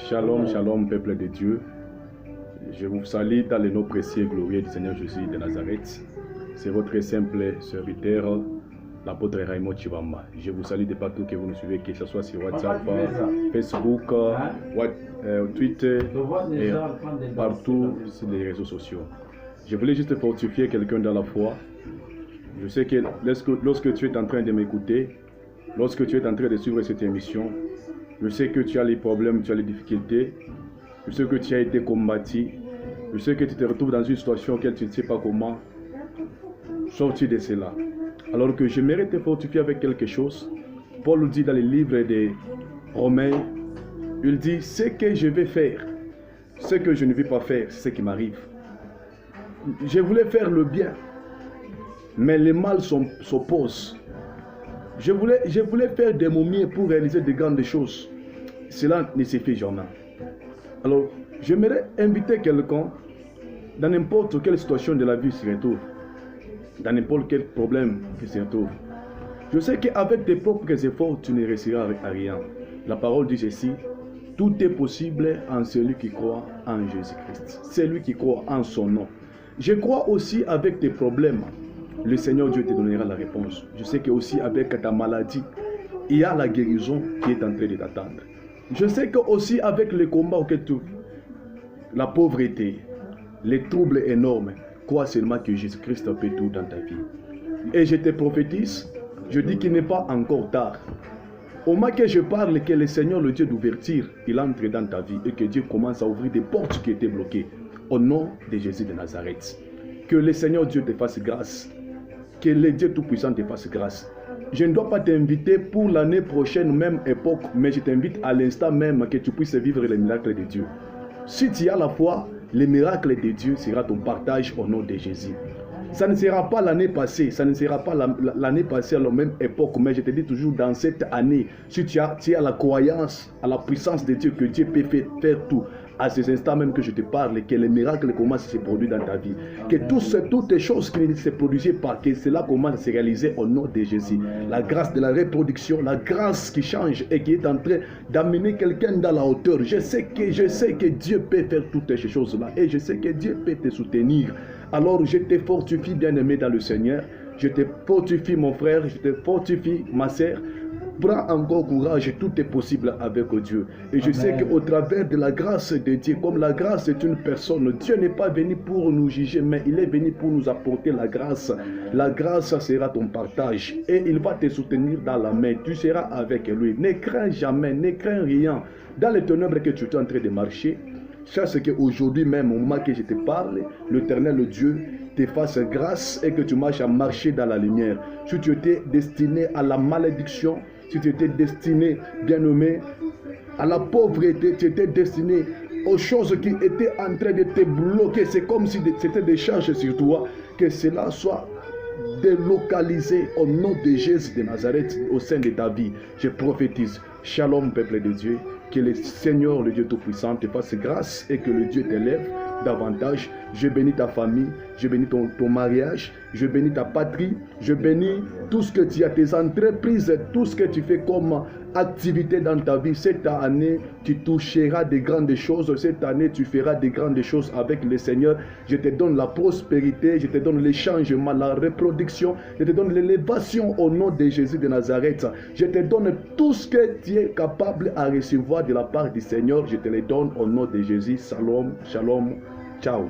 Shalom, shalom, peuple de Dieu. Je vous salue dans le nom précieux et glorieux du Seigneur Jésus de Nazareth. C'est votre simple serviteur, l'apôtre Raymond Chibamba. Je vous salue de partout que vous nous suivez, que ce soit sur WhatsApp, Facebook, Twitter et partout sur les réseaux sociaux. Je voulais juste fortifier quelqu'un dans la foi. Je sais que lorsque tu es en train de m'écouter, lorsque tu es en train de suivre cette émission, je sais que tu as les problèmes, tu as les difficultés. Je sais que tu as été combattu. Je sais que tu te retrouves dans une situation auquel tu ne sais pas comment sortir de cela. Alors que j'aimerais te fortifier avec quelque chose. Paul dit dans les livres des Romains, il dit, ce que je vais faire, ce que je ne vais pas faire, c'est ce qui m'arrive. Je voulais faire le bien, mais le mal s'oppose. Je voulais faire de mon mieux pour réaliser de grandes choses. Cela ne se fait jamais. Alors, j'aimerais inviter quelqu'un dans n'importe quelle situation de la vie se retrouve, dans n'importe quel problème qui se retrouve. Je sais qu'avec tes propres efforts, tu ne réussiras à rien. La parole dit ceci, tout est possible en celui qui croit en Jésus-Christ. Celui qui croit en son nom. Je crois aussi avec tes problèmes, le Seigneur Dieu te donnera la réponse. Je sais que aussi avec ta maladie, il y a la guérison qui est en train de t'attendre. Je sais que aussi avec le combat auquel tu... la pauvreté, les troubles énormes, crois seulement que Jésus-Christ peut tout dans ta vie. Et je te prophétise, je dis qu'il n'est pas encore tard. Au moment que je parle, que le Seigneur, le Dieu d'ouverture, il entre dans ta vie et que Dieu commence à ouvrir des portes qui étaient bloquées. Au nom de Jésus de Nazareth. Que le Seigneur Dieu te fasse grâce. Que le Dieu Tout-Puissant te fasse grâce. Je ne dois pas t'inviter pour l'année prochaine, même époque, mais je t'invite à l'instant même que tu puisses vivre les miracles de Dieu. Si tu as la foi, le miracle de Dieu sera ton partage au nom de Jésus. Ça ne sera pas l'année passée, ça ne sera pas l'année passée à la même époque, mais je te dis toujours dans cette année, si tu as la croyance à la puissance de Dieu, que Dieu peut faire tout, à ces instants même que je te parle, que les miracles commencent à se produire dans ta vie, que toutes les choses qui ne se produisaient pas, que cela commence à se réaliser au nom de Jésus. La grâce de la reproduction, la grâce qui change et qui est en train d'amener quelqu'un dans la hauteur. Je sais que Dieu peut faire toutes ces choses-là et je sais que Dieu peut te soutenir. Alors je te fortifie, bien-aimé dans le Seigneur. Je te fortifie, mon frère. Je te fortifie, ma sœur. Prends encore courage, tout est possible avec Dieu. Et je sais qu'au travers de la grâce de Dieu, comme la grâce est une personne, Dieu n'est pas venu pour nous juger, mais il est venu pour nous apporter la grâce. La grâce sera ton partage et il va te soutenir dans la main. Tu seras avec lui. Ne crains jamais, ne crains rien. Dans les ténèbres que tu es en train de marcher, sache qu'aujourd'hui même, au moment que je te parle, l'Éternel Dieu te fasse grâce et que tu marches à marcher dans la lumière. Si tu étais destiné à la malédiction, si tu étais destiné, bien-aimé, à la pauvreté, tu étais destiné aux choses qui étaient en train de te bloquer. C'est comme si c'était des charges sur toi, que cela soit délocalisé au nom de Jésus de Nazareth au sein de ta vie. Je prophétise. Shalom, peuple de Dieu. Que le Seigneur, le Dieu Tout-Puissant, te fasse grâce et que le Dieu t'élève davantage. Je bénis ta famille, je bénis ton mariage, je bénis ta patrie, je bénis tout ce que tu as, tes entreprises, tout ce que tu fais comme activité dans ta vie. Cette année, tu toucheras de grandes choses. Cette année, tu feras de grandes choses avec le Seigneur. Je te donne la prospérité, je te donne le changement, la reproduction, je te donne l'élévation au nom de Jésus de Nazareth. Je te donne tout ce que tu es capable à recevoir de la part du Seigneur. Je te le donne au nom de Jésus. Shalom, shalom, ciao.